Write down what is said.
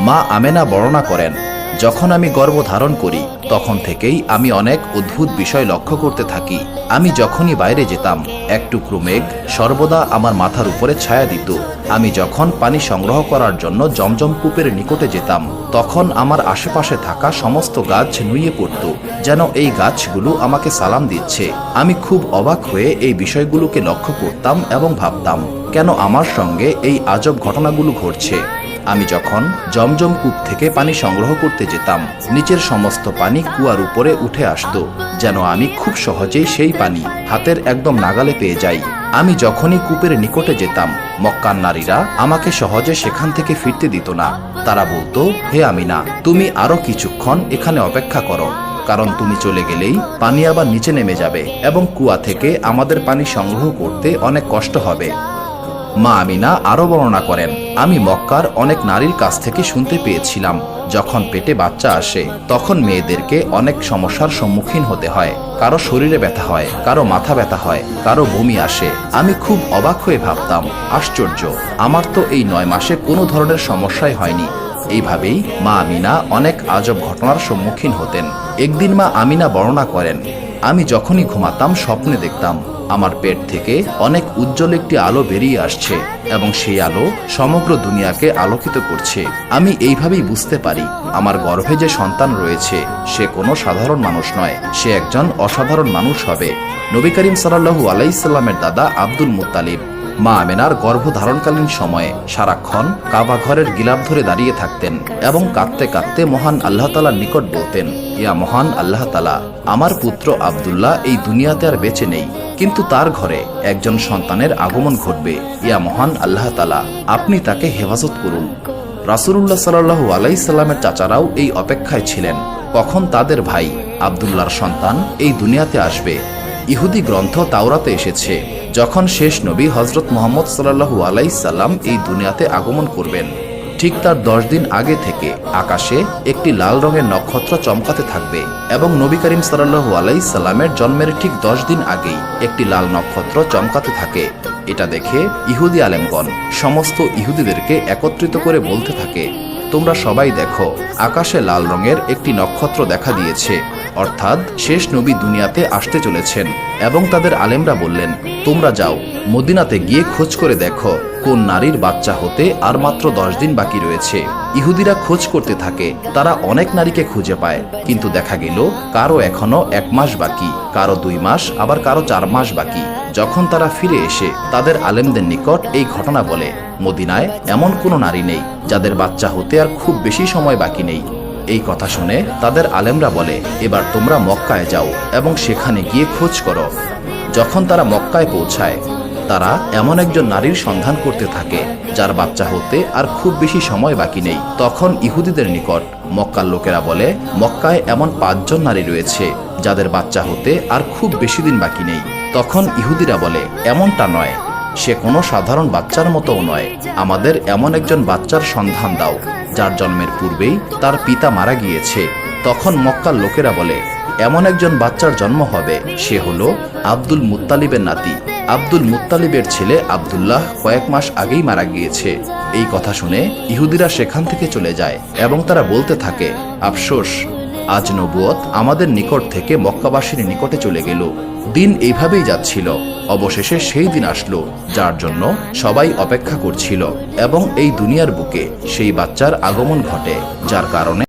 মা আমেনা বর্ণনা করেন, যখন আমি গর্ভধারণ করি তখন থেকেই আমি অনেক অদ্ভুত বিষয় লক্ষ্য করতে থাকি। আমি যখনই বাইরে যেতাম এক টুকরো মেঘ সর্বদা আমার মাথার উপরে ছায়া দিত। আমি যখন পানি সংগ্রহ করার জন্য জমজম কূপের নিকটে যেতাম তখন আমার আশেপাশে থাকা সমস্ত গাছ নুয়ে পড়ত, যেন এই গাছগুলো আমাকে সালাম দিচ্ছে। আমি খুব অবাক হয়ে এই বিষয়গুলোকে লক্ষ্য করতাম এবং ভাবতাম, কেন আমার সঙ্গে এই আজব ঘটনাগুলো ঘটছে। আমি যখন জমজম কূপ থেকে পানি সংগ্রহ করতে যেতাম নিচের সমস্ত পানি কুয়ার উপরে উঠে আসতো, যেন আমি খুব সহজেই সেই পানি হাতের একদম নাগালে পেয়ে যাই। আমি যখনই কূপের নিকটে যেতাম মক্কার নারীরা আমাকে সহজে সেখান থেকে ফিরতে দিত না। তারা বলতো, হে আমিনা, তুমি আরো কিছুক্ষণ এখানে অপেক্ষা করো, কারণ তুমি চলে গেলেই পানি আবার নিচে নেমে যাবে এবং কুয়া থেকে আমাদের পানি সংগ্রহ করতে অনেক কষ্ট হবে। মা আমিনা আরো বর্ণনা করেন, আমি মক্কার অনেক নারীর কাছ থেকে শুনতে পেয়েছিলাম, যখন পেটে বাচ্চা আসে তখন মেয়েদেরকে অনেক সমস্যার সম্মুখীন হতে হয়। কারো শরীরে ব্যথা হয়, কারো মাথা ব্যথা হয়, কারো বমি আসে। আমি খুব অবাক হয়ে ভাবতাম, আশ্চর্য, আমার তো এই 9 মাসে কোনো ধরনের সমস্যাই হয়নি। এইভাবেই মা আমিনা অনেক আজব ঘটনার সম্মুখীন হতেন। একদিন মা আমিনা বর্ণনা করেন, আমি যখনই ঘুমাতাম স্বপ্নে দেখতাম আমার পেট থেকে অনেক উজ্জ্বল একটি আলো বেরিয়ে আসছে এবং সেই আলো সমগ্র দুনিয়াকে আলোকিত করছে। আমি এইভাবেই বুঝতে পারি আমার গর্ভে যে সন্তান রয়েছে সে কোনো সাধারণ মানুষ নয়, সে একজন অসাধারণ মানুষ হবে। নবী করিম সাল্লাল্লাহু আলাইহি সাল্লামের দাদা আব্দুল মুত্তালিব মা আমেনার গর্ভধারণকালীন সময়ে সারাক্ষণ কাবা ঘরের গিলাফ ধরে দাঁড়িয়ে থাকতেন এবং কাঁদতে কাঁদতে মহান আল্লাহ তাআলার নিকট বলতেন, ইয়া মহান আল্লাহ তাআলা, আমার পুত্র আব্দুল্লাহ এই দুনিয়াতে আর বেঁচে নেই, কিন্তু তার ঘরে একজন সন্তানের আগমন ঘটবে। ইয়া মহান আল্লাহ তাআলা, আপনি তাকে হেফাজত করুন। রাসূলুল্লাহ সাল্লাল্লাহু আলাইহি সাল্লামের চাচারাও এই অপেক্ষায় ছিলেন, কখন তাদের ভাই আব্দুল্লাহর সন্তান এই দুনিয়াতে আসবে। ইহুদি গ্রন্থ তাওরাতে এসেছে, যখন শেষ নবী হযরত মুহাম্মদ সাল্লাল্লাহু আলাইহি সাল্লাম এই দুনিয়াতে আগমন করবেন, ঠিক তার 10 দিন আগে থেকে আকাশে একটি লাল রঙের নক্ষত্র চমকাতে থাকবে এবং নবী করিম সাল্লাল্লাহু আলাইহি সাল্লামের জন্মের ঠিক 10 দিন আগেই একটি লাল নক্ষত্র চমকাতে থাকে। এটা দেখে ইহুদি আলেমগণ সমস্ত ইহুদিদেরকে একত্রিত করে বলতে থাকে, তোমরা সবাই দেখো, আকাশে লাল রঙের একটি নক্ষত্র দেখা দিয়েছে, অর্থাৎ শেষ নবী দুনিয়াতে আসতে চলেছেন। এবং তাদের আলেমরা বললেন, তোমরা যাও মদিনাতে গিয়ে খোঁজ করে দেখো কোন নারীর বাচ্চা হতে আর মাত্র 10 দিন বাকি রয়েছে। ইহুদিরা খোঁজ করতে থাকে, তারা অনেক নারীকে খুঁজে পায়, কিন্তু দেখা গেল কারো এখনো 1 মাস বাকি, কারো 2 মাস, আবার কারো 4 মাস বাকি। যখন তারা ফিরে এসে তাদের আলেমদের নিকট এই ঘটনা বলে, মদিনায় এমন কোনো নারী নেই যাদের বাচ্চা হতে আর খুব বেশি সময় বাকি নেই। এই কথা শুনে তাদের আলেমরা বলে, এবার তোমরা মক্কায় যাও এবং সেখানে গিয়ে খোঁজ করো। যখন তারা মক্কায় পৌঁছায় তারা এমন একজন নারীর সন্ধান করতে থাকে যার বাচ্চা হতে আর খুব বেশি সময় বাকি নেই। তখন ইহুদিদের নিকট মক্কার লোকেরা বলে, মক্কায় এমন 5 জন নারী রয়েছে যাদের বাচ্চা হতে আর খুব বেশি দিন বাকি নেই। তখন ইহুদিরা বলে, এমনটা নয়, সে কোনো সাধারণ বাচ্চার মতোও নয়, আমাদের এমন একজন বাচ্চার সন্ধান দাও যার জন্মের পূর্বেই তার পিতা মারা গিয়েছে। তখন মক্কার লোকেরা বলে, এমন একজন বাচ্চার জন্ম হবে, সে হলো আব্দুল মুত্তালিবের নাতি। আব্দুল মুত্তালিবের ছেলে আব্দুল্লাহ কয়েক মাস আগেই মারা গিয়েছে। এই কথা শুনে ইহুদিরা সেখান থেকে চলে যায় এবং তারা বলতে থাকে, আফসোস, আজ নবুয়ত আমাদের নিকট থেকে মক্কাবাসীর নিকটে চলে গেল। দিন এইভাবেই যাচ্ছিল, অবশেষে সেই দিন আসলো যার জন্য সবাই অপেক্ষা করছিল এবং এই দুনিয়ার বুকে সেই বাচ্চার আগমন ঘটে, যার কারণে